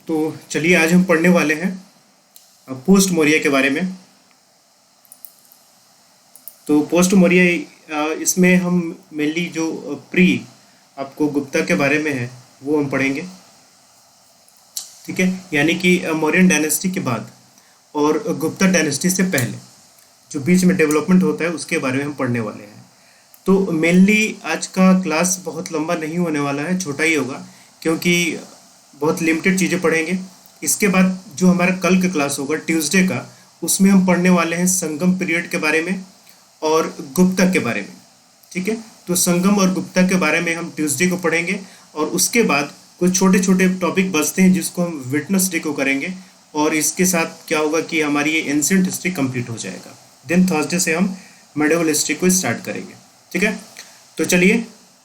तो चलिए आज हम पढ़ने वाले हैं पोस्ट मौर्य के बारे में। तो पोस्ट मौर्य इसमें हम मेनली जो प्री आपको गुप्ता के बारे में है वो हम पढ़ेंगे। ठीक है, यानी कि मौर्यन डायनेस्टी के बाद और गुप्ता डायनेस्टी से पहले जो बीच में डेवलपमेंट होता है उसके बारे में हम पढ़ने वाले हैं। तो मेनली आज का क्लास बहुत लंबा नहीं होने वाला है, छोटा ही होगा क्योंकि बहुत लिमिटेड चीज़ें पढ़ेंगे। इसके बाद जो हमारा कल का क्लास होगा ट्यूसडे का, उसमें हम पढ़ने वाले हैं संगम पीरियड के बारे में और गुप्ता के बारे में। ठीक है, तो संगम और गुप्ता के बारे में हम ट्यूसडे को पढ़ेंगे और उसके बाद कुछ छोटे छोटे टॉपिक बचते हैं जिसको हम विटनेस डे को करेंगे और इसके साथ क्या होगा कि हमारी ये एंशिएंट हिस्ट्री कंप्लीट हो जाएगा। देन थर्सडे से हम मेडिवल हिस्ट्री को स्टार्ट करेंगे। ठीक है, तो चलिए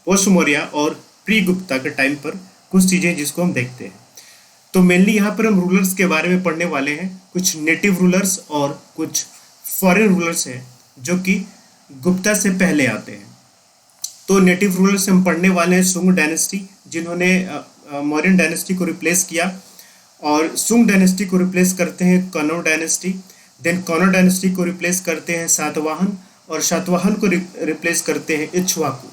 पोस्ट मौर्य और प्री गुप्ता के टाइम पर कुछ चीज़ें जिसको हम देखते हैं। तो मेनली यहाँ पर हम रूलर्स के बारे में पढ़ने वाले हैं। कुछ नेटिव रूलर्स और कुछ फॉरेन रूलर्स हैं जो कि गुप्ता से पहले आते हैं। तो नेटिव रूलर्स हम पढ़ने वाले हैं सुंग डायनेस्टी, जिन्होंने मौर्यन डायनेस्टी को रिप्लेस किया, और सुंग डायनेस्टी को रिप्लेस करते हैं Kannauj dynasty. Then Kannauj dynasty को रिप्लेस करते हैं सातवाहन, और सातवाहन को रिप्लेस करते हैं इक्ष्वाकु।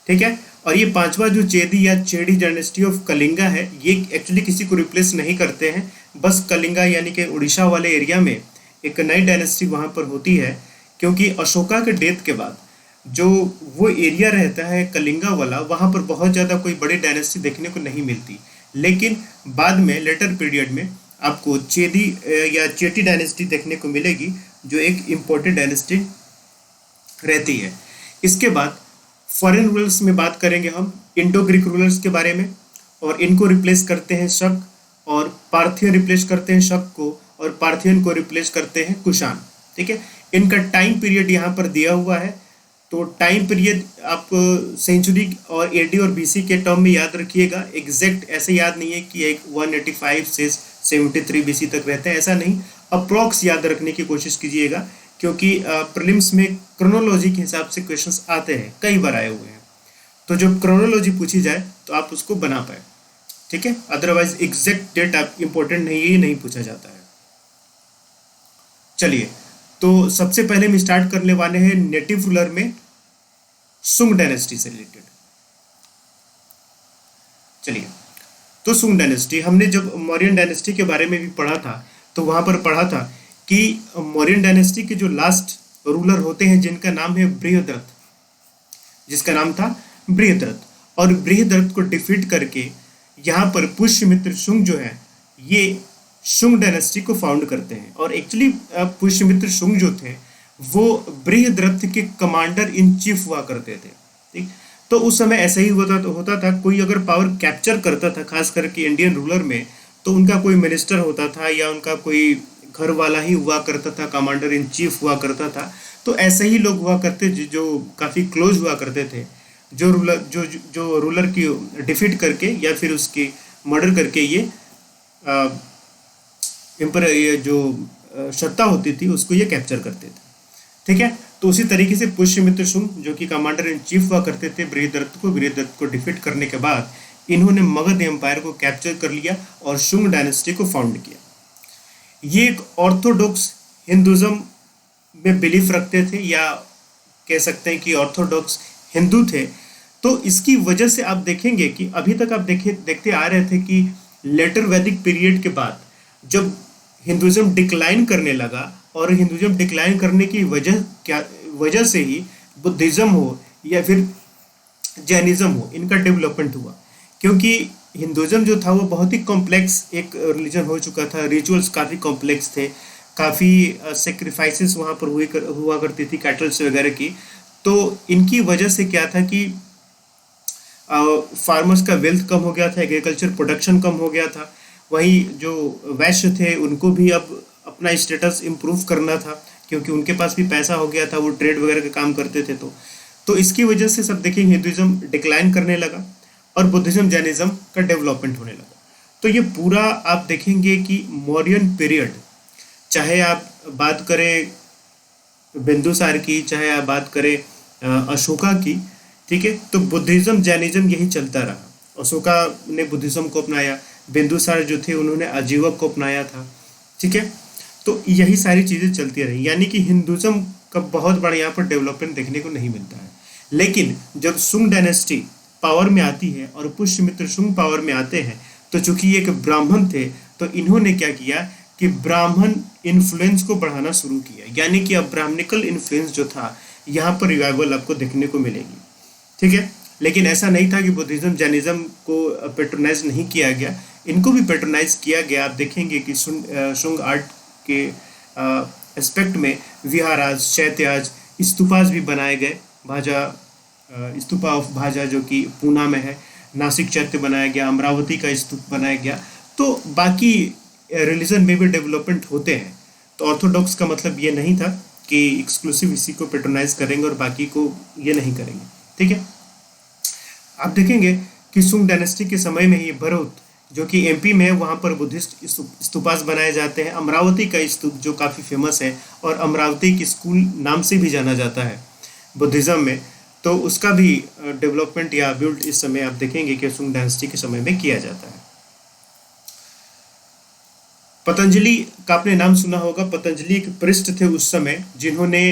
ठीक है, और ये पांचवा जो चेदी या चेडी डायनेस्टी ऑफ कलिंगा है, ये एक्चुअली किसी को रिप्लेस नहीं करते हैं, बस कलिंगा यानी कि उड़ीसा वाले एरिया में एक नई डायनेस्टी वहाँ पर होती है, क्योंकि अशोका के डेथ के बाद जो वो एरिया रहता है कलिंगा वाला, वहाँ पर बहुत ज़्यादा कोई बड़ी डायनेस्टी देखने को नहीं मिलती। लेकिन बाद में लेटर पीरियड में आपको चेदी या चेटी डायनेस्टी देखने को मिलेगी, जो एक इम्पोर्टेंट डायनेस्टी रहती है। इसके बाद फॉरेन रूलर्स में बात करेंगे हम इंडो ग्रीक रूलर्स के बारे में, और इनको रिप्लेस करते हैं शक, और पार्थियन रिप्लेस करते हैं शक को, और पार्थियन को रिप्लेस करते हैं कुषाण। ठीक है, इनका टाइम पीरियड यहाँ पर दिया हुआ है। तो टाइम पीरियड आप सेंचुरी और एडी और बीसी के टर्म में याद रखिएगा। एग्जैक्ट ऐसे याद नहीं है कि एक 185 से 73 बीसी तक रहते हैं, ऐसा नहीं। अप्रॉक्स याद रखने की कोशिश कीजिएगा, क्योंकि प्रीलिम्स में क्रोनोलॉजी के हिसाब से क्वेश्चंस आते हैं, कई बार आए हुए हैं। तो जब क्रोनोलॉजी पूछी जाए तो आप उसको बना पाए। ठीक है, अदरवाइज एग्जैक्ट डेट आप इंपॉर्टेंट नहीं, ये नहीं पूछा जाता है। चलिए, तो सबसे पहले हम स्टार्ट करने वाले हैं नेटिव रूलर में सुंग डायनेस्टी से रिलेटेड। चलिए, तो सुंग डायनेस्टी हमने जब मौर्यन डायनेस्टी के बारे में भी पढ़ा था, तो वहां पर पढ़ा था कि मौर्यन डायनेस्टी के जो लास्ट रूलर होते हैं जिनका नाम है बृहद्रथ, जिसका नाम था बृहद्रथ, और बृहद्रथ को डिफीट करके यहाँ पर पुष्यमित्र शुंग जो है ये शुंग डायनेस्टी को फाउंड करते हैं। और एक्चुअली पुष्यमित्र शुंग जो थे वो बृहद्रथ के कमांडर इन चीफ हुआ करते थे। ठीक, तो उस समय ऐसा ही होता था कोई अगर पावर कैप्चर करता था, खास करके इंडियन रूलर में, तो उनका कोई मिनिस्टर होता था या उनका कोई घर वाला ही हुआ करता था, कमांडर इन चीफ हुआ करता था। तो ऐसे ही लोग हुआ करते जो काफ़ी क्लोज हुआ करते थे, जो रूलर की डिफीट करके या फिर उसकी मर्डर करके ये एम्पर ये जो सत्ता होती थी उसको ये कैप्चर करते थे। ठीक है, तो उसी तरीके से पुष्यमित्र शुंग जो कि कमांडर इन चीफ हुआ करते थे बृहद्रथ को डिफीट करने के बाद इन्होंने मगध एम्पायर को कैप्चर कर लिया और शुंग डायनेस्टी को फाउंड किया। ये एक ऑर्थोडॉक्स हिंदुज्म में बिलीफ रखते थे, या कह सकते हैं कि ऑर्थोडॉक्स हिंदू थे। तो इसकी वजह से आप देखेंगे कि अभी तक आप देखते आ रहे थे कि लेटर वैदिक पीरियड के बाद जब हिंदुज्म डिक्लाइन करने लगा, और हिंदुज्म डिक्लाइन करने की वजह से ही बुद्धिज्म हो या फिर जैनिज्म हो, इनका डेवलपमेंट हुआ। क्योंकि हिंदुज्म जो था वो बहुत ही कॉम्प्लेक्स एक रिलीजन हो चुका था, रिचुअल्स काफ़ी कॉम्प्लेक्स थे, काफ़ी सेक्रीफाइसेस वहाँ पर हुआ करती थी कैटल्स वगैरह की। तो इनकी वजह से क्या था कि फार्मर्स का वेल्थ कम हो गया था, एग्रीकल्चर प्रोडक्शन कम हो गया था। वहीं जो वैश्य थे उनको भी अब अपना स्टेटस इम्प्रूव करना था, क्योंकि उनके पास भी पैसा हो गया था, वो ट्रेड वगैरह का काम करते थे। तो इसकी वजह से सब देखिए हिंदुज्म डिक्लाइन करने लगा और बुद्धिज्म जैनिज्म का डेवलपमेंट होने लगा। तो ये पूरा आप देखेंगे कि मौर्यन पीरियड, चाहे आप बात करें बिंदुसार की, चाहे आप बात करें अशोका की, ठीक है, तो बुद्धिज्म जैनिज्म यही चलता रहा। अशोका ने बुद्धिज्म को अपनाया, बिंदुसार जो थे उन्होंने आजीवक को अपनाया था। ठीक है, तो यही सारी चीज़ें चलती रही, यानी कि हिंदुज़म का बहुत बड़ा यहाँ पर डेवलपमेंट देखने को नहीं मिलता है। लेकिन जब सुंग डायनेस्टी पावर में आती है और पुष्यमित्र शुंग पावर में आते हैं, तो चूंकि ये एक ब्राह्मण थे, तो इन्होंने क्या किया कि ब्राह्मण इन्फ्लुएंस को बढ़ाना शुरू किया, यानी कि अब ब्राह्मणिकल इन्फ्लुएंस जो था यहाँ पर रिवाइवल आपको देखने को मिलेगी। ठीक है, लेकिन ऐसा नहीं था कि बुद्धिज्म जैनिज्म को पेट्रोनाइज नहीं किया गया, इनको भी पेट्रोनाइज किया गया। आप देखेंगे कि शुंग आर्ट के एस्पेक्ट में विहाराज, चैत्याज, स्तूपाज भी बनाए गए। भाजा स्तूपा ऑफ भाजा जो कि पूना में है, नासिक चैत्य बनाया गया, अमरावती का स्तूप बनाया गया। तो बाकी रिलीजन में भी डेवलपमेंट होते हैं। तो ऑर्थोडॉक्स का मतलब ये नहीं था कि एक्सक्लूसिव इसी को पेट्रोनाइज करेंगे और बाकी को ये नहीं करेंगे। ठीक है, आप देखेंगे कि सुंग डायनेस्टी के समय में ही भरूच जो कि एमपी में है, वहाँ पर बुद्धिस्ट स्तूपास बनाए जाते हैं। अमरावती का स्तूप जो काफ़ी फेमस है और अमरावती की स्कूल नाम से भी जाना जाता है बुद्धिज़्म में, तो उसका भी डेवलपमेंट या बिल्ड इस समय आप देखेंगे कि सुंग डायनेस्टी के समय में किया जाता है। पतंजलि का आपने नाम सुना होगा। पतंजलि एक पृष्ठ थे उस समय जिन्होंने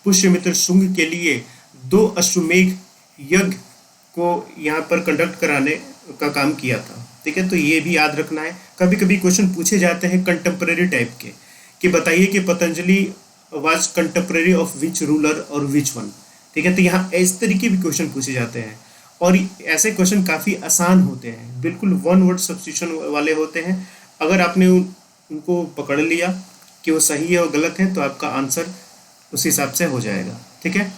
पुष्यमित्र शुंग के लिए 2 अश्वमेघ यज्ञ को यहाँ पर कंडक्ट कराने का काम किया था। ठीक है, तो ये भी याद रखना है। कभी कभी क्वेश्चन पूछे जाते हैं कंटेम्प्रेरी टाइप के कि बताइए कि Patanjali was contemporary of which ruler और विच वन। ठीक है, तो यहाँ इस तरीके भी क्वेश्चन पूछे जाते हैं और ऐसे क्वेश्चन काफ़ी आसान होते हैं, बिल्कुल वन वर्ड सब्स्टिट्यूशन वाले होते हैं। अगर आपने उनको पकड़ लिया कि वो सही है और गलत है, तो आपका आंसर उस हिसाब से हो जाएगा। ठीक है,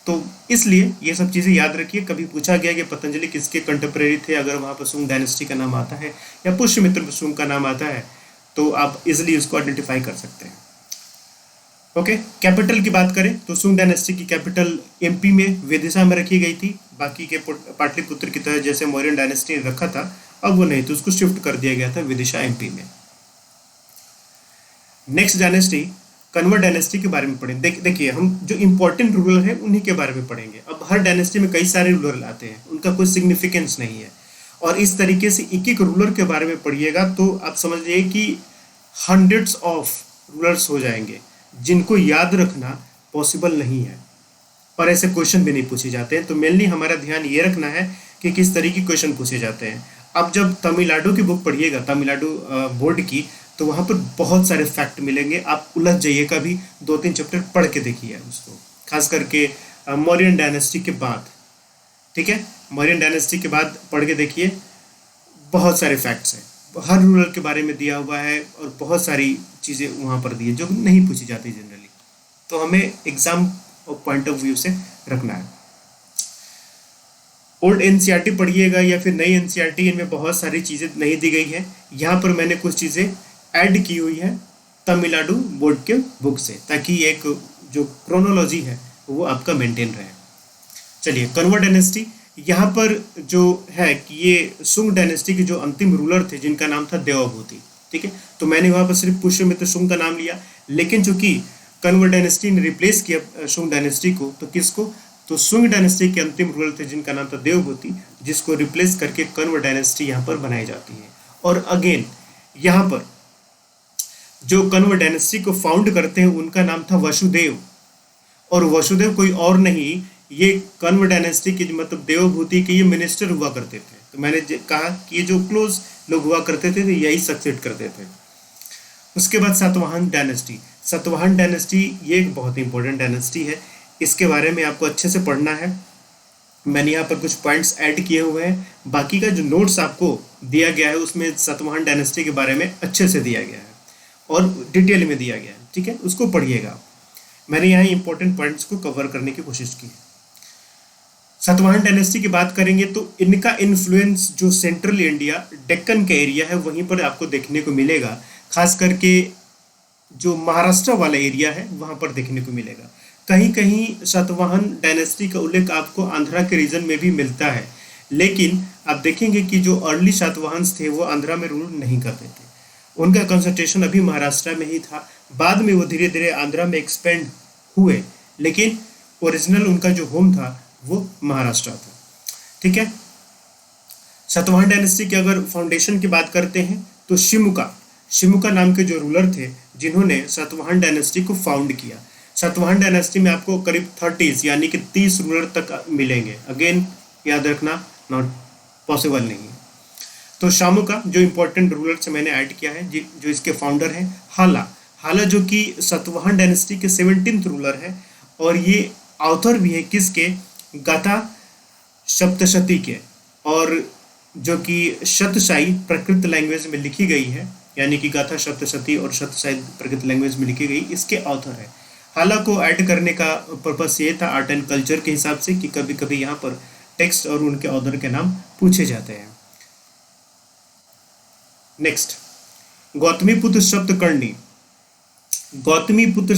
तो इसलिए ये सब चीज़ें याद रखिए। कभी पूछा गया कि पतंजलि किसके कंटेम्प्रेरी थे, अगर वहाँ पर शुंग डायनेस्टी का नाम आता है या पुष्यमित्र शुंग का नाम आता है, तो आप इजिली उसको आइडेंटिफाई कर सकते हैं। ओके, कैपिटल की बात करें तो शुंग डायनेस्टी की कैपिटल एमपी में विदिशा में रखी गई थी। बाकी के पाटलिपुत्र की तरह जैसे मौर्यन डायनेस्टी ने रखा था, अब वो नहीं, तो उसको शिफ्ट कर दिया गया था विदिशा एमपी में। नेक्स्ट डायनेस्टी कन्वर डायनेस्टी के बारे में पढ़ें। देखिए, हम जो इंपॉर्टेंट रूलर है उन्हीं के बारे में पढ़ेंगे। अब हर डायनेस्टी में कई सारे रूलर आते हैं, उनका कोई सिग्निफिकेंस नहीं है, और इस तरीके से एक एक रूलर के बारे में पढ़िएगा तो आप समझिए कि हंड्रेड्स ऑफ रूलर्स हो जाएंगे जिनको याद रखना पॉसिबल नहीं है, और ऐसे क्वेश्चन भी नहीं पूछे जाते हैं। तो मेनली हमारा ध्यान ये रखना है कि किस तरीके के क्वेश्चन पूछे जाते हैं। अब जब तमिलनाडु की बुक पढ़िएगा, तमिलनाडु बोर्ड की, तो वहाँ पर बहुत सारे फैक्ट मिलेंगे, आप उलझ जाइएगा भी। 2-3 चैप्टर पढ़ के देखिए उसको, खास करके मौर्यन डायनेस्टी के बाद। ठीक है, मौर्यन डायनेस्टी के बाद पढ़ के देखिए, बहुत सारे फैक्ट्स हैं, हर रूरल के बारे में दिया हुआ है और बहुत सारी चीज़ें वहाँ पर दी है जो नहीं पूछी जाती जनरली। तो हमें एग्जाम पॉइंट ऑफ व्यू से रखना है। ओल्ड एनसीईआरटी पढ़िएगा या फिर नई एनसीईआरटी, इनमें बहुत सारी चीज़ें नहीं दी गई हैं। यहाँ पर मैंने कुछ चीज़ें ऐड की हुई है तमिलनाडु बोर्ड के बुक से, ताकि एक जो क्रोनोलॉजी है वो आपका मेंटेन रहे। चलिए, कन्वर डायनेस्टी, यहाँ पर जो है कि ये शुंग डायनेस्टी के जो अंतिम रूलर थे जिनका नाम था देवभूति। ठीक है, तो मैंने वहाँ पर सिर्फ पुष्यमित्र शुंग का नाम लिया, लेकिन चूंकि कन्वर डायनेस्टी ने रिप्लेस किया शुंग डायनेस्टी को, तो किसको, तो शुंग डायनेस्टी के अंतिम रूलर थे जिनका नाम था देवभूति, जिसको रिप्लेस करके कन्वर डायनेस्टी यहाँ पर बनाई जाती है। और अगेन यहाँ पर जो कन्वर डायनेस्टी को फाउंड करते हैं उनका नाम था वसुदेव, और वसुदेव कोई और नहीं, ये कन्वर डायनेस्टी के मतलब देवभूति के ये मिनिस्टर हुआ करते थे। तो मैंने कहा कि ये जो क्लोज लोग हुआ करते थे यही सक्सेड करते थे। उसके बाद सातवाहन डायनेस्टी। सातवाहन डायनेस्टी ये एक बहुत इंपॉर्टेंट डायनेस्टी है, इसके बारे में आपको अच्छे से पढ़ना है। मैंने यहाँ पर कुछ पॉइंट्स ऐड किए हुए हैं, बाकी का जो नोट्स आपको दिया गया है उसमें सातवाहन डायनेस्टी के बारे में अच्छे से दिया गया है और डिटेल में दिया गया है। ठीक है, उसको पढ़िएगा। मैंने यहाँ इंपॉर्टेंट पॉइंट्स को कवर करने की कोशिश की। सातवाहन डायनेस्टी की बात करेंगे तो इनका इन्फ्लुएंस जो सेंट्रल इंडिया डेक्कन का एरिया है वहीं पर आपको देखने को मिलेगा, खास करके जो महाराष्ट्र वाला एरिया है वहाँ पर देखने को मिलेगा। कहीं कहीं सातवाहन डायनेस्टी का उल्लेख आपको आंध्रा के रीजन में भी मिलता है, लेकिन आप देखेंगे कि जो अर्ली सातवाहन्स थे वो आंध्रा में रूल नहीं करते थे, उनका कंसंट्रेशन अभी महाराष्ट्र में ही था। बाद में वो धीरे धीरे आंध्रा में एक्सपेंड हुए, लेकिन ओरिजिनल उनका जो होम था वो महाराष्ट्र था। ठीक है, सातवाहन डायनेस्टी के अगर फाउंडेशन की बात करते हैं तो शिमुका नाम के जो रूलर थे जिन्होंने सातवाहन डायनेस्टी को फाउंड किया। सातवाहन डायनेस्टी में आपको करीब 30 यानी कि 30 रूलर तक मिलेंगे। अगेन याद रखना, नॉट पॉसिबल नहीं है। तो शामुका जो इंपॉर्टेंट रूलर से मैंने ऐड किया है, जो इसके फाउंडर हैं हाला जो कि सातवाहन डायनेस्टी के 17th रूलर है, और ये ऑथर भी है किसके, गाथा सप्तशती के, और जो कि शतशाही प्रकृत लैंग्वेज में लिखी गई है, यानी कि गाथा सप्तशती और शतशाही प्रकृत लैंग्वेज में लिखी गई, इसके ऑथर है। हाला को ऐड करने का पर्पस ये था आर्ट एंड कल्चर के हिसाब से कि कभी कभी यहाँ पर टेक्स्ट और उनके ऑथर के नाम पूछे जाते हैं। नेक्स्ट, गौतमीपुत्र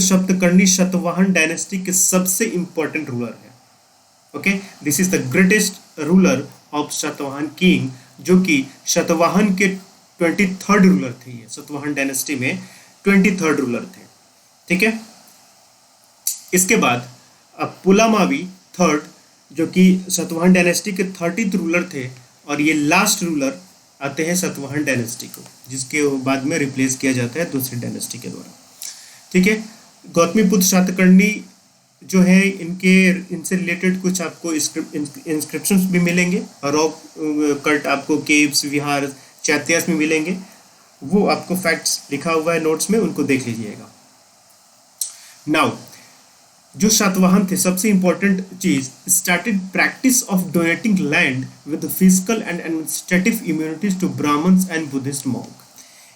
सप्तकर्णी शतवाहन डायनेस्टी के सबसे इंपॉर्टेंट रूलर है। Okay, this is the greatest ruler of Satavahana king, जो कि सातवाहन के 23rd रूलर थे। ये सातवाहन डायनेस्टी में 23rd रूलर थे। ठीक है, इसके बाद अब पुलामावी थर्ड, जो कि सातवाहन डायनेस्टी के 30th रूलर थे, और ये लास्ट रूलर आते हैं सातवाहन डायनेस्टी को, जिसके बाद में रिप्लेस किया जाता है दूसरी डायनेस्टी के द्वारा। ठीक है, गौतमीपुत्र सातकर्णी जो है, इनसे रिलेटेड कुछ आपको इंस्क्रिप्शंस भी मिलेंगे, रॉक कट आपको केव्स, विहार, चैत्यास में मिलेंगे। वो आपको फैक्ट्स लिखा हुआ है नोट्स में, उनको देख लीजिएगा। नाउ जो सातवाहन थे, सबसे इंपॉर्टेंट चीज, started practice of donating land with physical and administrative immunities to Brahmans and Buddhist monk,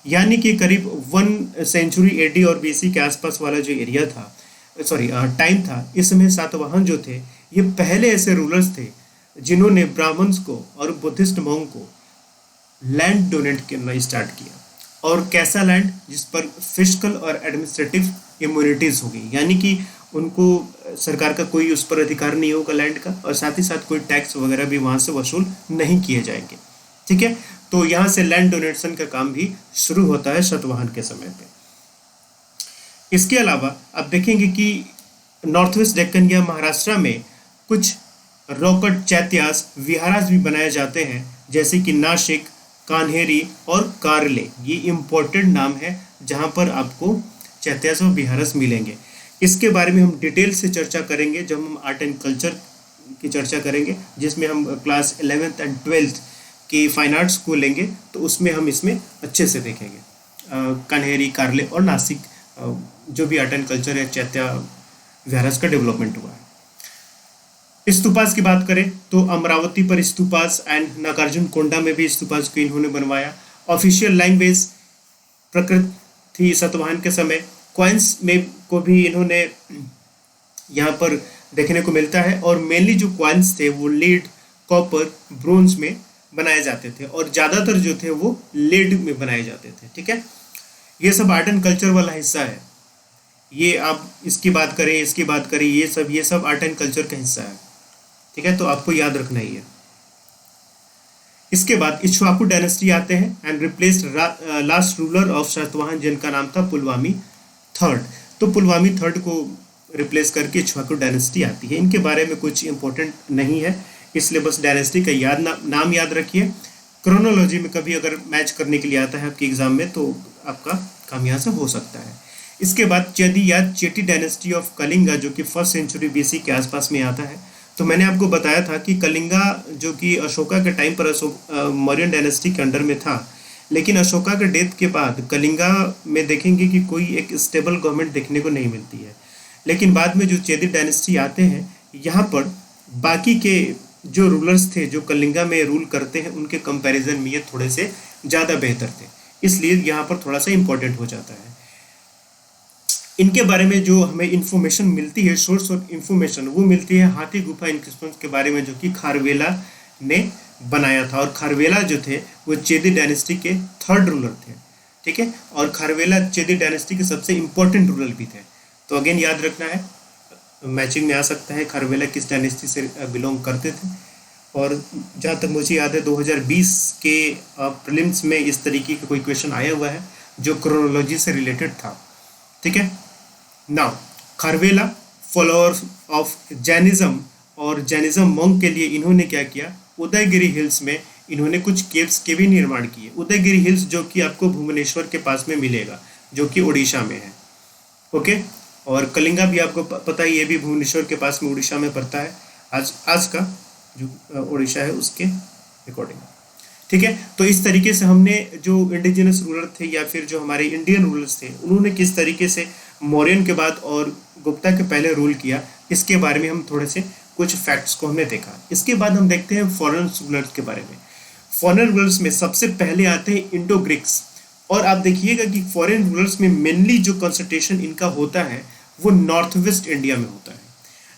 यानी कि करीब 1 सेंचुरी एडी और बीसी के आसपास वाला जो एरिया था, टाइम था, इसमें सातवाहन जो थे ये पहले ऐसे रूलर्स थे जिन्होंने ब्राह्मण्स को और बुद्धिस्ट मॉन्क को लैंड डोनेट करना स्टार्ट किया। और कैसा लैंड, जिस पर फिजिकल और एडमिनिस्ट्रेटिव इम्यूनिटीज होगी, यानी कि उनको सरकार का कोई उस पर अधिकार नहीं होगा लैंड का, और साथ ही साथ कोई टैक्स वगैरह भी वहाँ से वसूल नहीं किए जाएंगे। ठीक है, तो यहाँ से लैंड डोनेशन का काम भी शुरू होता है सातवाहन के समय पे। इसके अलावा आप देखेंगे कि नॉर्थ वेस्ट डेक्कन या महाराष्ट्र में कुछ रॉकट, चैत्यास, विहारास भी बनाए जाते हैं, जैसे कि नासिक, कान्हेरी और कारले। ये इंपॉर्टेंट नाम है जहाँ पर आपको चैत्यास और विहारास मिलेंगे। इसके बारे में हम डिटेल से चर्चा करेंगे जब हम आर्ट एंड कल्चर की चर्चा करेंगे, जिसमें हम क्लास 11th एंड 12th की फाइन आर्ट्स को लेंगे, तो उसमें हम इसमें अच्छे से देखेंगे कन्हेरी, कारले और नासिक, जो भी आर्ट एंड कल्चर है, चैत्या, विहारास का डेवलपमेंट हुआ है। स्तूपास की बात करें तो अमरावती पर स्तूपास एंड नागार्जुन कोंडा में भी स्तूपास को इन्होंने बनवाया। ऑफिशियल लैंग्वेज प्रकृत थी सातवाहन के समय। कॉइन्स में को भी इन्होंने यहाँ पर देखने को मिलता है, और मेनली जो कॉइन्स थे वो लीड, कॉपर, ब्रोंज में बनाए जाते थे, और ज़्यादातर जो थे वो लेड में बनाए जाते थे। ठीक है, ये सब आर्ट एंड कल्चर वाला हिस्सा है। ये आप इसकी बात करें, इसकी बात करें, ये सब आर्ट एंड कल्चर का हिस्सा है। ठीक है, तो आपको याद रखना ही है। इसके बाद इक्ष्वाकु डायनेस्टी आते हैं and replaced last ruler of Satavahana, जिनका नाम था पुलवामी थर्ड। तो पुलवामी थर्ड को रिप्लेस करके इक्ष्वाकु डायनेस्टी आती है। इनके बारे में कुछ इंपॉर्टेंट नहीं है, इसलिए बस डायनेस्टी का नाम याद रखिए। क्रोनोलॉजी में कभी अगर मैच करने के लिए आता है आपके एग्जाम में, तो आपका काम यहाँ से हो सकता है। इसके बाद चेदी या चेटी डायनेस्टी ऑफ कलिंगा, जो कि 1st सेंचुरी बीसी के आसपास में आता है। तो मैंने आपको बताया था कि कलिंगा जो कि अशोका के टाइम पर मौर्यन डायनेस्टी के अंडर में था, लेकिन अशोका के डेथ के बाद कलिंगा में देखेंगे कि कोई एक स्टेबल गवर्नमेंट देखने को नहीं मिलती है। लेकिन बाद में जो चेदी डायनेस्टी आते हैं, यहाँ पर बाकी के जो रूलर्स थे जो कलिंगा में रूल करते हैं, उनके कंपैरिजन में ये थोड़े से ज़्यादा बेहतर थे, इसलिए यहाँ पर थोड़ा सा इम्पोर्टेंट हो जाता है। इनके बारे में जो हमें इन्फॉर्मेशन मिलती है, सोर्स ऑफ इन्फॉर्मेशन, वो मिलती है हाथी गुफा इंस्क्रिप्शंस के बारे में, जो कि खारवेला ने बनाया था। और खारवेला जो थे वो चेदी डायनेस्टी के 3rd रूलर थे। ठीक है, और खारवेला चेदी डायनेस्टी के सबसे इम्पोर्टेंट रूलर भी थे। तो अगेन याद रखना है, मैचिंग में आ सकता है खारवेला किस डायनेस्टी से बिलोंग करते थे। और जहाँ तक मुझे याद है 2020 के प्रीलिम्स में इस तरीके का कोई क्वेश्चन आया हुआ है जो क्रोनोलॉजी से रिलेटेड था। ठीक है, now Kharavela follower of Jainism और जैनिज्म मॉन्क के लिए इन्होंने क्या किया, उदयगिरी हिल्स में इन्होंने कुछ केव्स के भी निर्माण किए। उदयगिरी हिल्स जो कि आपको भुवनेश्वर के पास में मिलेगा, जो कि उड़ीसा में है। ओके, और कलिंगा भी आपको पता है, ये भी भुवनेश्वर के पास में उड़ीसा में पड़ता है, आज का जो उड़ीसा है उसके अकॉर्डिंग। ठीक है, तो इस तरीके से हमने जो इंडिजिनस रूलर थे या फिर जो हमारे इंडियन रूलर्स थे, उन्होंने किस तरीके से मौर्यन के बाद और गुप्ता के पहले रूल किया, इसके बारे में हम थोड़े से कुछ फैक्ट्स को हमने देखा। इसके बाद हम देखते हैं फॉरेन रूलर्स के बारे में। फॉरेन रूलर्स में सबसे पहले आते हैं इंडो ग्रीक्स, और आप देखिएगा कि फॉरेन रूलर्स में मेनली जो कंसंट्रेशन इनका होता है वो नॉर्थ वेस्ट इंडिया में होता है।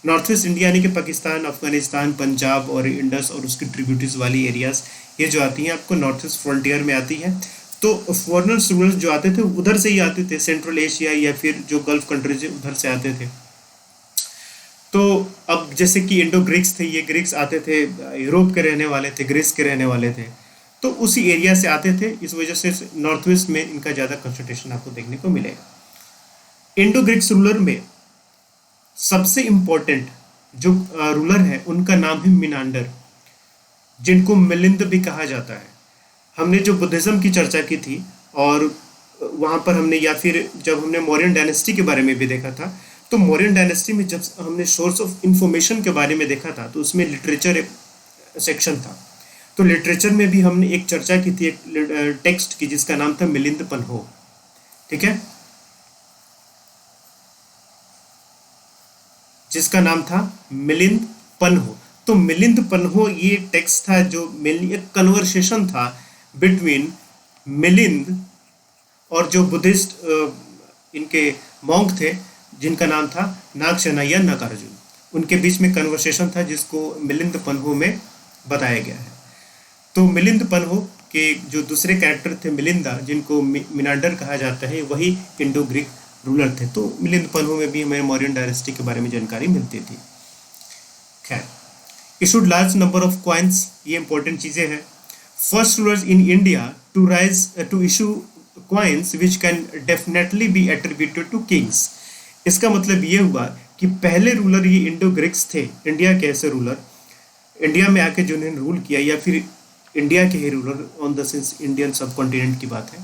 नॉर्थ वेस्ट इंडिया यानी कि पाकिस्तान, अफगानिस्तान, पंजाब और इंडस और उसकी ट्रिब्यूटरीज वाली एरियाज, ये जो आती हैं आपको नॉर्थ वेस्ट फ्रंटियर में आती हैं। तो फॉरेन रूलर्स जो आते थे उधर से ही आते थे, सेंट्रल एशिया या फिर जो गल्फ कंट्रीज है उधर से आते थे। तो अब जैसे कि इंडो ग्रीक्स थे, ये ग्रीक्स आते थे, यूरोप के रहने वाले थे, ग्रीस के रहने वाले थे, तो उसी एरिया से आते थे। इस वजह से नॉर्थ वेस्ट में इनका ज़्यादा कंसंट्रेशन आपको देखने को मिलेगा। इंडो ग्रीक्स रूलर में सबसे इम्पोर्टेंट जो रूलर है उनका नाम है मिनांडर, जिनको मिलिंद भी कहा जाता है। हमने जो बुद्धिज्म की चर्चा की थी और वहाँ पर हमने, या फिर जब हमने मौर्यन डायनेस्टी के बारे में भी देखा था, तो मौर्यन डायनेस्टी में जब हमने सोर्स ऑफ इंफॉर्मेशन के बारे में देखा था तो उसमें लिटरेचर एक सेक्शन था। तो लिटरेचर में भी हमने एक चर्चा की थी, एक टेक्स्ट की जिसका नाम था मिलिंद पन्हो। ठीक है, जिसका नाम था मिलिंद पन्हो। तो मिलिंद पन्हो ये टेक्स्ट था जो मेनली एक कन्वर्सेशन था बिटवीन मिलिंद और जो बुद्धिस्ट इनके मॉन्क थे जिनका नाम था नागसेना नागार्जुन। उनके बीच में कन्वर्सेशन था जिसको मिलिंद पन्हो में बताया गया है। तो मिलिंद पन्हो के जो दूसरे कैरेक्टर थे मिलिंदा, जिनको मिनांडर कहा जाता है, वही इंडो ग्रीक रूलर थे। तो मिलिंद पन्हो में भी हमें मौर्यन डायनेस्टी के बारे में जानकारी मिलती थी। खैर, issued large number of coins, ये इंपॉर्टेंट चीज़ें हैं। First rulers in India to issue coins which can definitely be attributed to kings. इसका मतलब ये हुआ कि पहले रूलर ये इंडो ग्रीक्स थे, इंडिया के ऐसे रूलर, इंडिया में आके जिन्होंने रूल किया, या फिर इंडिया के ही ruler on the sense Indian subcontinent की बात है।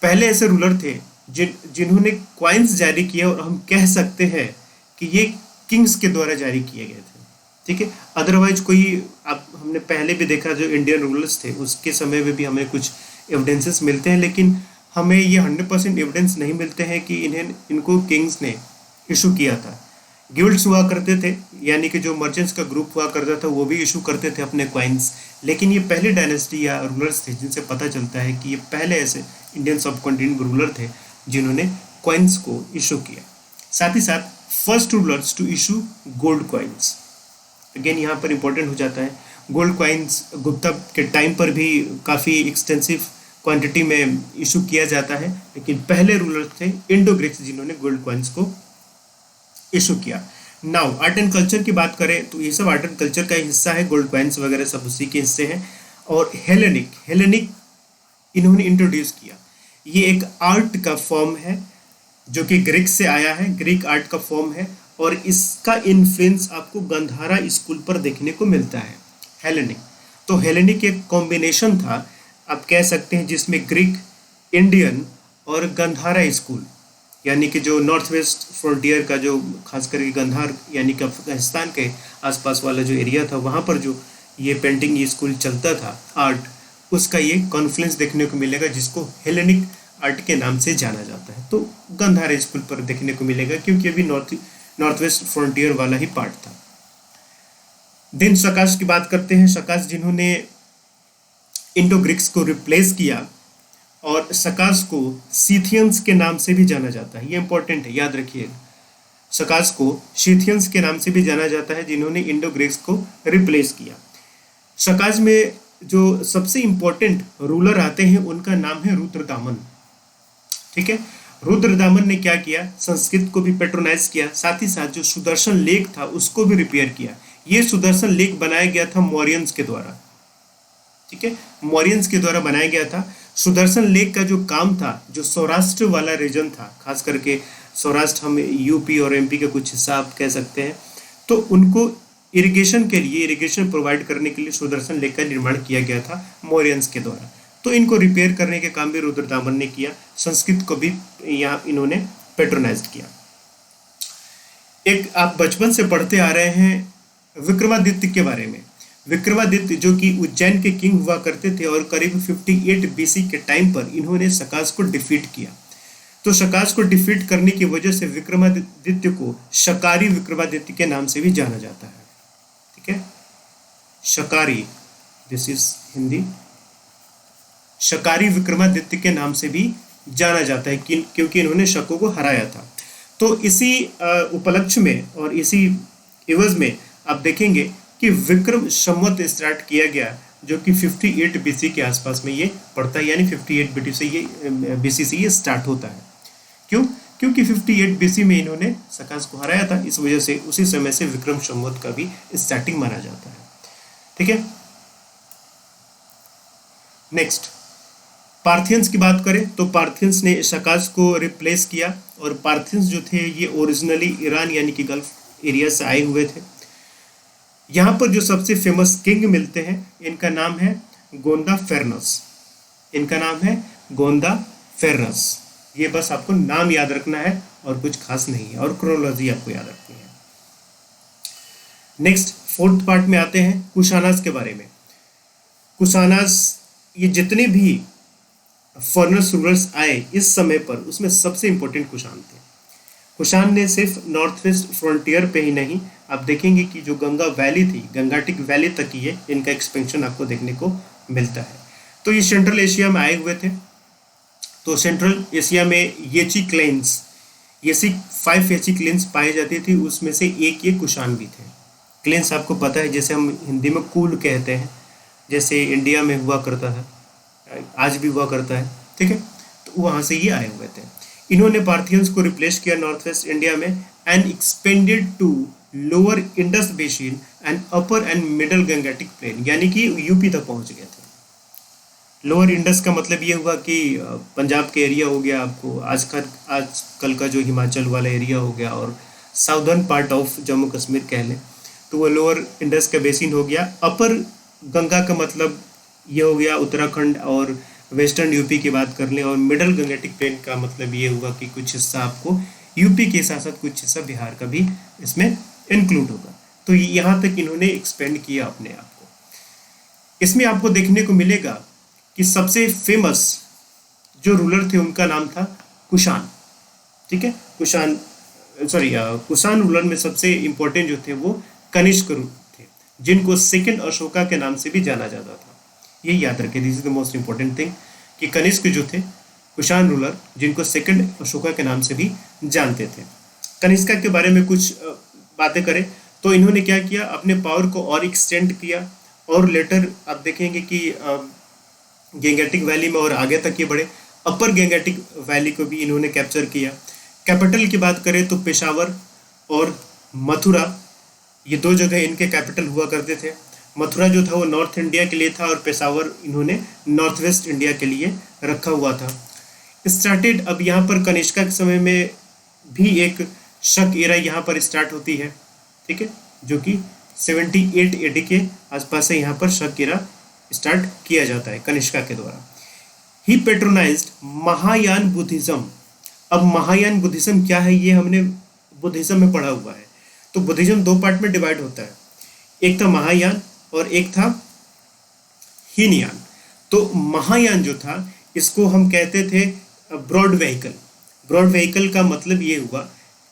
पहले ऐसे रूलर थे जिन्होंने कॉइन्स जारी किए, और हम कह सकते हैं कि ये किंग्स के द्वारा जारी किए गए थे। ठीक है, अदरवाइज कोई, आप हमने पहले भी देखा जो इंडियन रूलर्स थे उसके समय में भी हमें कुछ एविडेंसेस मिलते हैं, लेकिन हमें ये 100% एविडेंस नहीं मिलते हैं कि इनको किंग्स ने इशू किया था। गिल्ड्स हुआ करते थे, यानी कि जो मर्चेंट्स का ग्रुप हुआ करता था वो भी इशू करते थे अपने कॉइन्स, लेकिन ये पहले डायनेस्टी या रूलर्स थे जिनसे पता चलता है कि ये पहले ऐसे इंडियन सब कॉन्टिनेंट रूलर थे जिन्होंने कॉइन्स को इशू किया। साथ ही साथ first rulers to issue gold coins, again यहाँ पर इंपॉर्टेंट हो जाता है। गोल्ड कॉइन्स गुप्ता के टाइम पर भी काफ़ी एक्सटेंसिव क्वांटिटी में इशू किया जाता है, लेकिन पहले रूलर्स थे इंडो ग्रीक्स जिन्होंने गोल्ड कॉइन्स को इशू किया। नाउ आर्ट एंड कल्चर की बात करें तो ये सब आर्ट एंड कल्चर का हिस्सा है, गोल्ड कॉइन्स वगैरह सब उसी के हिस्से हैं। और हेलेनिक इन्होंने इंट्रोड्यूस किया। ये एक आर्ट का फॉर्म है जो कि ग्रीक से आया है, ग्रीक आर्ट का फॉर्म है, और इसका इन्फ्लुएंस आपको गंधारा स्कूल पर देखने को मिलता है। हेलेनिक, तो हेलेनिक एक कॉम्बिनेशन था आप कह सकते हैं, जिसमें ग्रीक, इंडियन और गंधारा स्कूल, यानी कि जो नॉर्थ वेस्ट फ्रंटियर का जो खास करके गंधार यानी कि अफगानिस्तान के आसपास वाला जो एरिया था, वहाँ पर जो ये पेंटिंग ये स्कूल चलता था आर्ट, उसका ये कॉन्फ्लुएंस देखने को मिलेगा, जिसको हेलेनिक आर्ट के नाम से जाना जाता है। तो गंधारा स्कूल पर देखने को मिलेगा क्योंकि अभी नॉर्थ वेस्ट फ्रंटियर वाला ही पार्ट था। देन शकाश की बात करते हैं। शकाश जिन्होंने इंडो ग्रीक्स को रिप्लेस किया, और शकाश को सीथियंस के नाम से भी जाना जाता है, ये इंपॉर्टेंट है, याद रखिएगा। शकाश को सीथियंस के नाम से भी जाना जाता है जिन्होंने इंडो ग्रीक्स को रिप्लेस किया। शकाश में जो सबसे इंपॉर्टेंट रूलर आते हैं उनका नाम है रुद्रदामन। ठीक है, रुद्रदामन ने क्या किया, संस्कृत को भी पेट्रोनाइज किया, साथ ही साथ जो सुदर्शन लेक था उसको भी रिपेयर किया। ये सुदर्शन लेक बनाया गया था मौर्यंस के द्वारा। ठीक है, मौर्यंस के द्वारा बनाया गया था। सुदर्शन लेक का जो काम था, जो सौराष्ट्र वाला रीजन था, खास करके सौराष्ट्र हम यूपी और एमपी का कुछ हिस्सा आप कह सकते हैं, तो उनको इरिगेशन के लिए, इरिगेशन प्रोवाइड करने के लिए सुदर्शन लेक का निर्माण किया गया था मौर्यंस के द्वारा। तो इनको रिपेयर करने के काम भी रुद्रदामन ने किया। संस्कृत को भी यहाँ इन्होंने पेट्रोनाइज किया। एक आप बचपन से पढ़ते आ रहे हैं विक्रमादित्य के बारे में। विक्रमादित्य जो कि उज्जैन के किंग हुआ करते थे और करीब 58 बीसी के टाइम पर इन्होंने शकास को डिफीट किया। तो शकास को डिफीट करने की वजह से विक्रमादित्य को शकारी विक्रमादित्य के नाम से भी जाना जाता है। ठीक है, शकारी, दिस इज हिंदी, शकारी विक्रमादित्य के नाम से भी जाना जाता है क्योंकि इन्होंने शकों को हराया था। तो इसी उपलक्ष्य में और इसी एवज में आप देखेंगे कि विक्रम संवत स्टार्ट किया गया, जो कि 58 बीसी के आसपास में ये पड़ता है, यानी 58 बीसी से ये स्टार्ट होता है। क्यों? क्योंकि 58 बीसी में इन्होंने शकास को हराया था, इस वजह से उसी समय से विक्रम संवत का भी स्टार्टिंग माना जाता है। ठीक है, नेक्स्ट पार्थियंस की बात करें तो पार्थियंस ने शकास को रिप्लेस किया, और पार्थियंस जो थे ये ओरिजिनली ईरान यानी कि गल्फ एरिया से आए हुए थे। यहाँ पर जो सबसे फेमस किंग मिलते हैं, इनका नाम है गोंदा फेरनस। इनका नाम है गोंदा फेरनस। ये बस आपको नाम याद रखना है और कुछ खास नहीं है, और क्रोनोलॉजी आपको याद रखनी है। नेक्स्ट फोर्थ पार्ट में आते हैं कुशानास के बारे में। कुशानास, ये जितने भी फॉरेनर्स रूलर्स आए इस समय पर, उसमें सबसे इंपॉर्टेंट कुशान थे। कुशान ने सिर्फ नॉर्थ वेस्ट फ्रंटियर पे ही नहीं, आप देखेंगे कि जो गंगा वैली थी, गंगाटिक वैली तक ही है इनका एक्सपेंशन आपको देखने को मिलता है। तो ये सेंट्रल एशिया में आए हुए थे। तो सेंट्रल एशिया में येची क्लेन्स, ये 5 येची क्लेन्स पाई जाती थी, उसमें से एक ये कुशान भी थे। क्लेन्स आपको पता है, जैसे हम हिंदी में कूल कहते हैं, जैसे इंडिया में हुआ करता है, आज भी हुआ करता है। ठीक है, तो वहाँ से ये आए हुए थे। इन्होंने पार्थियंस को रिप्लेस किया नॉर्थ वेस्ट इंडिया में, and expanded to lower Indus basin and upper and middle Gangetic plain, यानी कि यूपी तक पहुंच गए थे। लोअर इंडस का मतलब ये हुआ कि पंजाब के एरिया हो गया, आपको आजकल का जो हिमाचल वाला एरिया हो गया, और southern part of Jammu Kashmir कह लें, तो वो लोअर इंडस का बेसिन हो गया। अपर गंगा का मतलब ये हो गया उत्तराखंड और वेस्टर्न यूपी की बात कर लें, और मिडल गंगेटिक प्लेन का मतलब ये हुआ कि कुछ हिस्सा आपको यूपी के साथ साथ कुछ हिस्सा बिहार का भी इसमें इंक्लूड होगा। तो यहाँ तक इन्होंने एक्सपेंड किया अपने आप को। इसमें आपको देखने को मिलेगा कि सबसे फेमस जो रूलर थे उनका नाम था कुशान। ठीक है, कुशान रूलर में सबसे इंपॉर्टेंट जो थे वो कनिष्क थे, जिनको सेकंड अशोका के नाम से भी जाना जाता था। ये याद रखें, this is the most important thing, कि कनिष्क जो थे कुशान रूलर, जिनको सेकंड अशोका के नाम से भी जानते थे। कनिष्का के बारे में कुछ बातें करें तो इन्होंने क्या किया, अपने पावर को और एक्सटेंड किया, और लेटर आप देखेंगे कि गंगेटिक वैली में और आगे तक ये बढ़े। अपर गंगेटिक वैली को भी इन्होंने कैप्चर किया। कैपिटल की बात करें तो पेशावर और मथुरा, ये 2 जगह इनके कैपिटल हुआ करते थे। मथुरा जो था वो नॉर्थ इंडिया के लिए था, और पेशावर इन्होंने नॉर्थ वेस्ट इंडिया के लिए रखा हुआ था। स्टार्टेड, अब यहाँ पर कनिष्का के समय में भी एक शक एरा यहाँ पर स्टार्ट होती है। ठीक है, जो कि 78 एडी के आसपास से यहाँ पर शक एरा स्टार्ट किया जाता है कनिष्का के द्वारा। ही पेट्रोनाइज्ड महायान बुद्धिज्म। अब महायान बुद्धिज्म क्या है, ये हमने बुद्धिज्म में पढ़ा हुआ है। तो बुद्धिज्म 2 पार्ट में डिवाइड होता है, एक था महायान और एक था हीनयान। तो महायान जो था, इसको हम कहते थे ब्रॉड व्हीकल। ब्रॉड व्हीकल का मतलब ये हुआ,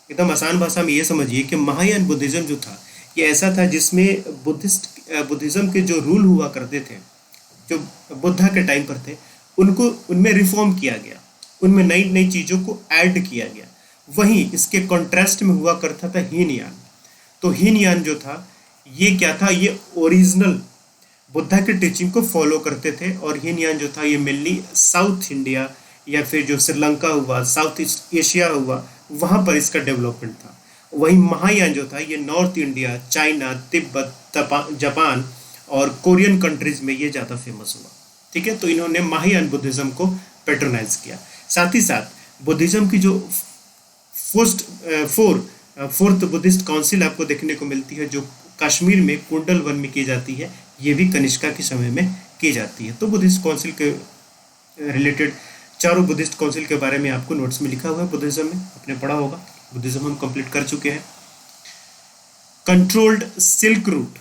एकदम आसान भाषा में ये समझिए कि महायान बुद्धिज्म जो था ये ऐसा था जिसमें बुद्धिज्म के जो रूल हुआ करते थे, जो बुद्धा के टाइम पर थे, उनमें रिफॉर्म किया गया, उनमें नई नई चीज़ों को ऐड किया गया। वहीं इसके कॉन्ट्रास्ट में हुआ करता था हीनयान। तो हीनयान जो था ये क्या था, ये ओरिजिनल बुद्धा के टीचिंग को फॉलो करते थे, और हीनयान जो था ये मेनली साउथ इंडिया या फिर जो श्रीलंका हुआ, साउथ ईस्ट एशिया हुआ, वहाँ पर इसका डेवलपमेंट था। वहीं महायान जो था ये north India, China, Tibet, Japan और कोरियन कंट्रीज में ये ज़्यादा फेमस हुआ। ठीक है, तो इन्होंने महायान बुद्धिज़्म को पेट्रोनाइज किया। साथ ही साथ बुद्धिज़्म की जो फोर्थ बुद्धिस्ट काउंसिल आपको देखने को मिलती है, जो कश्मीर में कुंडल वन में की जाती है, ये भी कनिष्का के समय में की जाती है। तो बुद्धिस्ट काउंसिल के रिलेटेड चारों बुद्धिस्ट काउंसिल के बारे में आपको नोट्स में लिखा हुआ है, बुद्धिज्म में आपने पढ़ा होगा। बुद्धिज्म हम कंप्लीट कर चुके हैं। Controlled silk route,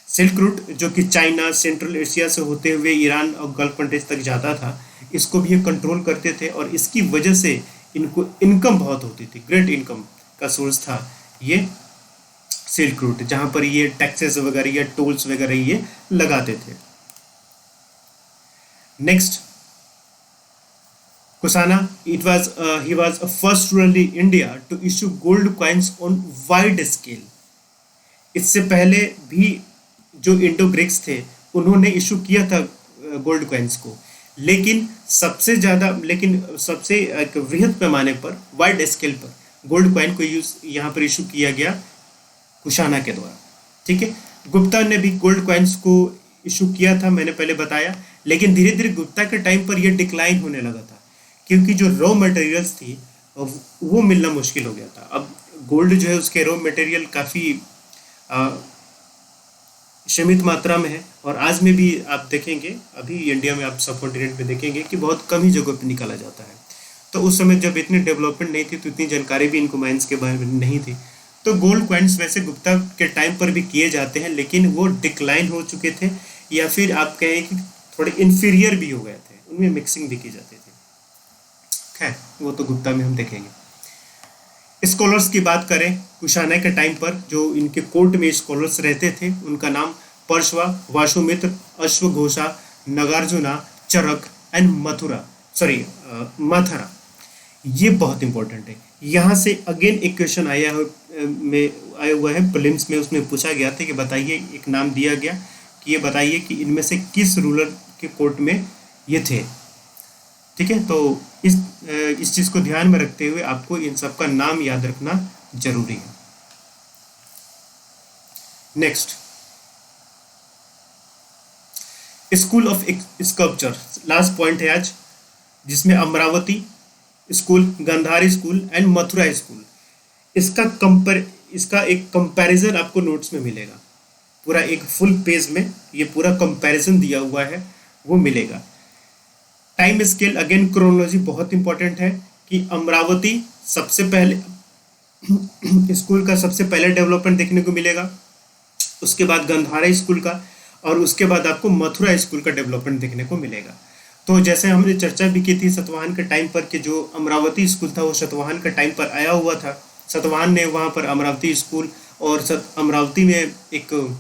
silk route जो कि चाइना, सेंट्रल एशिया से होते हुए ईरान और गल्फ कंट्रीज तक जाता था, इसको भी ये कंट्रोल करते थे और इसकी वजह से इनको इनकम बहुत होती थी, ग्रेट इनकम का सोर्स था ये सिल्क रूट, जहाँ पर ये टैक्सेस वगैरह या टोल्स वगैरह ये लगाते थे। Next, Kushana, he was a first ruler in India to issue gold coins on wide scale. इससे पहले भी जो इंडो ग्रीक्स थे उन्होंने इशू किया था गोल्ड कॉइन्स को, लेकिन सबसे वृहद पैमाने पर, वाइड स्केल पर गोल्ड कॉइन को यहाँ पर इशू किया गया कुशाना के द्वारा। ठीक है, गुप्ता ने भी गोल्ड कॉइन्स को इशू किया था, मैंने पहले बताया, लेकिन धीरे धीरे गुप्ता के टाइम पर यह डिक्लाइन होने लगा था, क्योंकि जो रॉ मटेरियल्स थी वो मिलना मुश्किल हो गया था। अब गोल्ड जो है उसके रॉ मटेरियल काफ़ी सीमित मात्रा में है, और आज में भी आप देखेंगे, अभी इंडिया में आप सब कॉन्टिनेंट में देखेंगे कि बहुत कम ही जगह पे निकाला जाता है। तो उस समय जब इतनी डेवलपमेंट नहीं थी तो इतनी जानकारी भी इनको माइंस के बारे में नहीं थी। तो गोल्ड कॉइन्स वैसे गुप्ता के टाइम पर भी किए जाते हैं, लेकिन वो डिक्लाइन हो चुके थे, या फिर आप कहें कि थोड़े इन्फीरियर भी हो गए थे, उनमें मिक्सिंग भी की जाती थी। खैर, वो तो गुप्ता में हम देखेंगे। स्कॉलर्स की बात करें, कुशाना के टाइम पर जो इनके कोर्ट में स्कॉलर्स रहते थे उनका नाम परशवा, वासुमित्र, अश्वघोषा, नागार्जुना, चरक एंड मथुरा। ये बहुत इंपॉर्टेंट है। यहाँ से अगेन एक क्वेश्चन आया हुआ है प्रीलिम्स में, उसमें पूछा गया था कि बताइए, एक नाम दिया गया कि ये बताइए कि इनमें से किस रूलर के कोर्ट में ये थे। ठीक है, तो इस चीज़ को ध्यान में रखते हुए आपको इन सब का नाम याद रखना जरूरी है। Next, school of sculpture, last point है आज, जिसमें Amravati school, Gandhari school and Mathura school, इसका एक कंपैरिजन आपको नोट्स में मिलेगा। पूरा एक फुल पेज में ये पूरा कंपैरिजन दिया हुआ है, वो मिलेगा। टाइम स्केल, अगेन क्रोनोलॉजी बहुत इंपॉर्टेंट है कि अमरावती सबसे पहले स्कूल का सबसे पहले डेवलपमेंट देखने को मिलेगा, उसके बाद गंधारा स्कूल का, और उसके बाद आपको मथुरा स्कूल का डेवलपमेंट देखने को मिलेगा। तो जैसे हमने चर्चा भी की थी सतवाहन के टाइम पर कि जो अमरावती स्कूल था वो सतवाहन के टाइम पर आया हुआ था। सतवाहन ने वहाँ पर अमरावती स्कूल और अमरावती में एक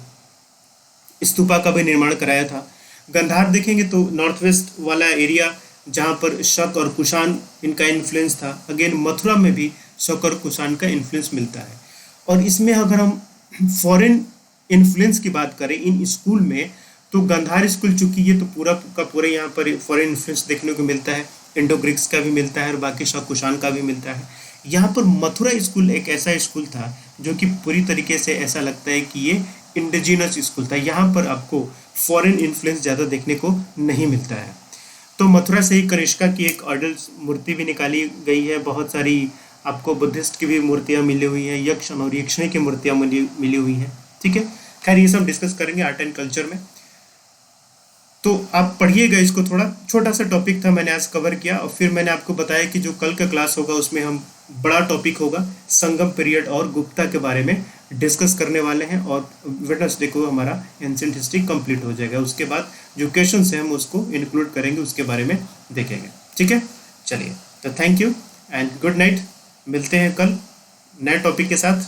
स्तूपा का भी निर्माण कराया था। गंधार देखेंगे तो नॉर्थ वेस्ट वाला एरिया जहाँ पर शक और कुषाण इनका इन्फ्लुएंस था। अगेन मथुरा में भी शक और कुषाण का इन्फ्लुएंस मिलता है। और इसमें अगर हम फॉरेन इन्फ्लुएंस की बात करें इन स्कूल में, तो गंधार स्कूल चूंकि ये तो पूरा का पूरा यहाँ पर फॉरेन इन्फ्लुएंस देखने को मिलता है, इंडो ग्रीक्स का भी मिलता है और बाकी शक कुषाण का भी मिलता है। यहाँ पर मथुरा स्कूल एक ऐसा स्कूल था जो कि पूरी तरीके से ऐसा लगता है कि ये इंडिजिनस स्कूल था। यहाँ पर आपको फॉरेन इन्फ्लुएंस ज़्यादा देखने को नहीं मिलता है। तो मथुरा से ही कनिष्का की एक ऑर्डल मूर्ति भी निकाली गई है। बहुत सारी आपको बुद्धिस्ट की भी मूर्तियाँ मिली हुई हैं, यक्ष और यक्षिणी की मूर्तियाँ मिली हुई हैं। ठीक है, खैर ये सब डिस्कस करेंगे आर्ट एंड कल्चर में। तो आप पढ़िएगा इसको, थोड़ा छोटा सा टॉपिक था मैंने आज कवर किया, और फिर मैंने आपको बताया कि जो कल का क्लास होगा उसमें हम बड़ा टॉपिक होगा संगम पीरियड और गुप्ता के बारे में डिस्कस करने वाले हैं, और वेडनेसडे को हमारा एंशिएंट हिस्ट्री कंप्लीट हो जाएगा। उसके बाद जो क्वेश्चन है हम उसको इंक्लूड करेंगे, उसके बारे में देखेंगे। ठीक है, चलिए, तो thank you and good night. मिलते हैं कल नए टॉपिक के साथ।